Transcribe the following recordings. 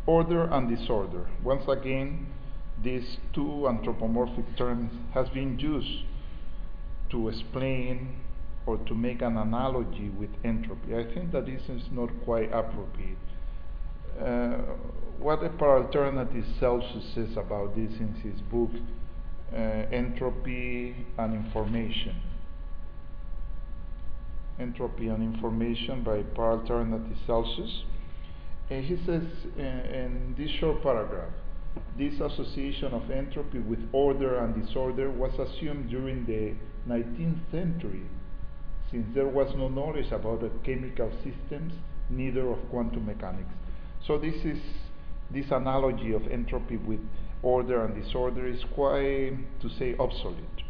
Order and disorder. Once again, these two anthropomorphic terms has been used to explain or to make an analogy with entropy. I think that this is not quite appropriate. What a alternative Celsus says about this in his book, Entropy and Information. Entropy and Information by alternative Celsus. He says in this short paragraph, this association of entropy with order and disorder was assumed during the 19th century, since there was no knowledge about the chemical systems, neither of quantum mechanics. So this analogy of entropy with order and disorder is quite, to say, obsolete.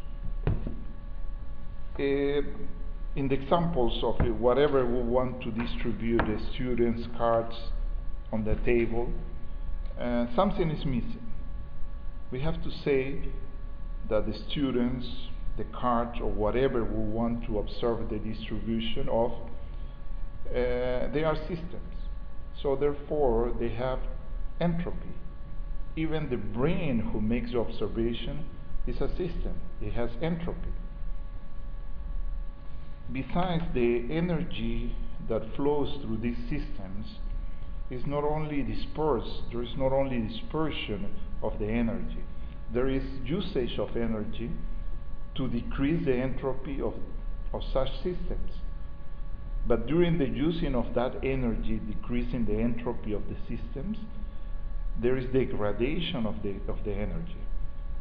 In the examples of whatever we want to distribute the students' cards on the table, something is missing. We have to say that the students, the cards, or whatever we want to observe the distribution of, they are systems. So therefore, they have entropy. Even the brain who makes the observation is a system. It has entropy. Besides, the energy that flows through these systems is not only dispersed, there is not only dispersion of the energy, there is usage of energy to decrease the entropy of such systems. But during the using of that energy, decreasing the entropy of the systems, there is degradation of the energy,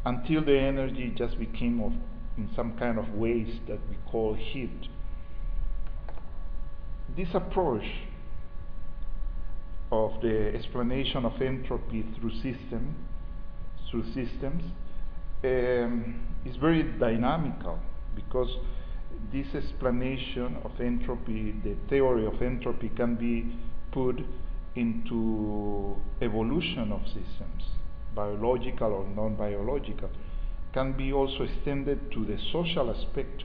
until the energy just became in some kind of waste that we call heat. This approach of the explanation of entropy through systems is very dynamical, because this explanation of entropy, the theory of entropy, can be put into evolution of systems, biological or non-biological, can be also extended to the social aspect,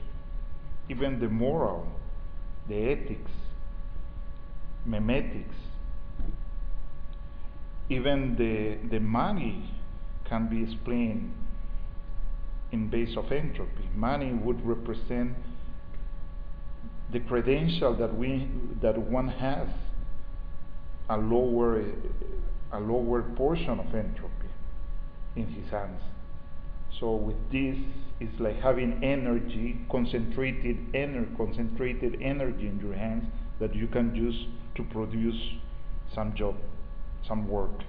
even the moral, the ethics, memetics, even the money can be explained in base of entropy. Money would represent the credential that one has a lower portion of entropy in his hands. So with this, it's like having energy, concentrated energy in your hands that you can use to produce some job, some work.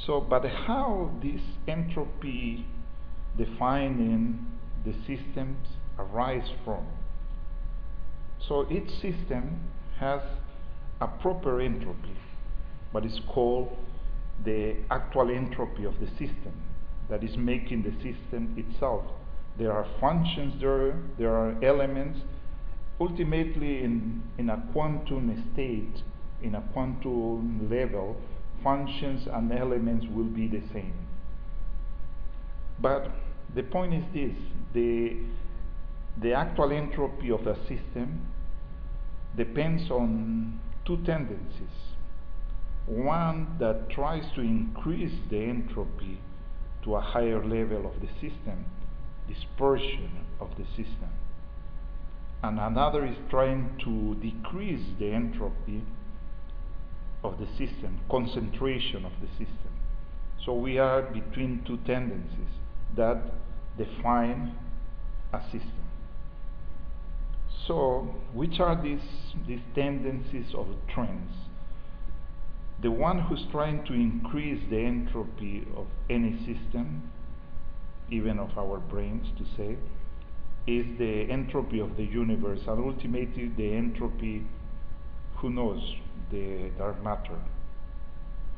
So, but how this entropy defining the systems arise from? So each system has a proper entropy, but it's called the actual entropy of the system that is making the system itself. There are functions there are elements. Ultimately, in a quantum state, in a quantum level, functions and elements will be the same. But the point is this: the actual entropy of a system depends on two tendencies. One that tries to increase the entropy to a higher level of the system, dispersion of the system. And another is trying to decrease the entropy of the system, concentration of the system. So we are between two tendencies that define a system. So which are these tendencies or trends? The one who's trying to increase the entropy of any system, even of our brains to say, is the entropy of the universe, and ultimately the entropy, who knows, the dark matter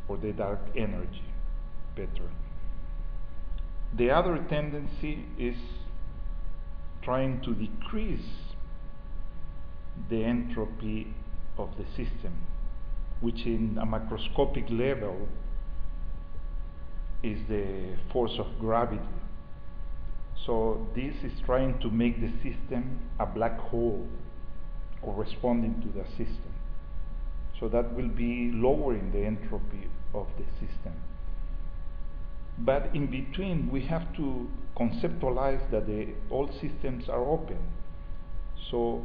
or the dark energy, better. The other tendency is trying to decrease the entropy of the system, which in a macroscopic level is the force of gravity. So this is trying to make the system a black hole corresponding to the system. So that will be lowering the entropy of the system. But in between, we have to conceptualize that all systems are open. So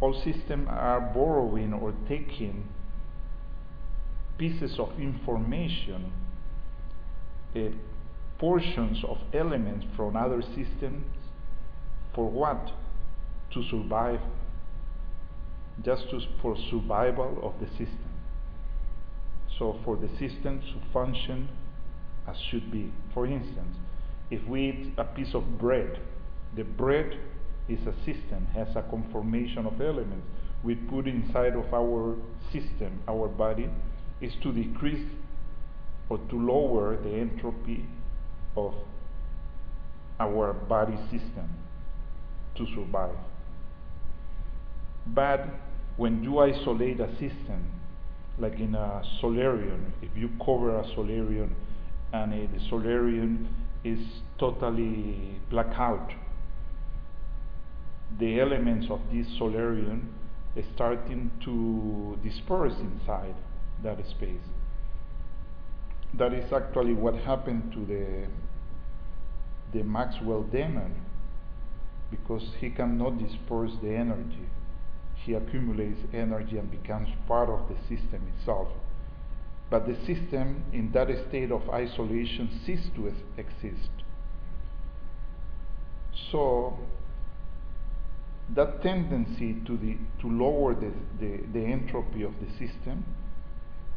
all systems are borrowing or taking pieces of information, portions of elements from other systems. For what? To survive. For survival of the system. So for the system to function as should be. For instance, if we eat a piece of bread, the bread is a system, has a conformation of elements we put inside of our system, our body, is to decrease or to lower the entropy of our body system to survive. But when you isolate a system, like in a solarium, if you cover a solarium and the solarium is totally black out, the elements of this solarium are starting to disperse inside that space. That is actually what happened to the Maxwell demon, because he cannot disperse the energy. He accumulates energy and becomes part of the system itself. But the system in that state of isolation ceases to exist. So that tendency to lower the entropy of the system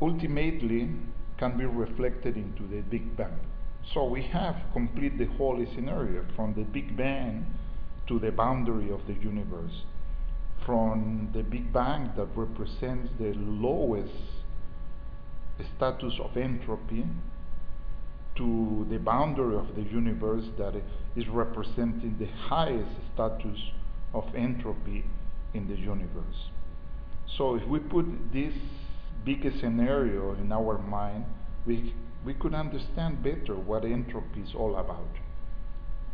ultimately can be reflected into the Big Bang. So we have complete the whole scenario from the Big Bang to the boundary of the universe. From the Big Bang that represents the lowest status of entropy to the boundary of the universe that is representing the highest status of entropy in the universe. So if we put this big scenario in our mind, we could understand better what entropy is all about.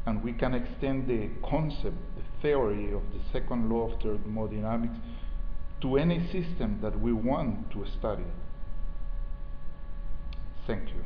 And we can extend the concept, the theory of the second law of thermodynamics to any system that we want to study. Thank you.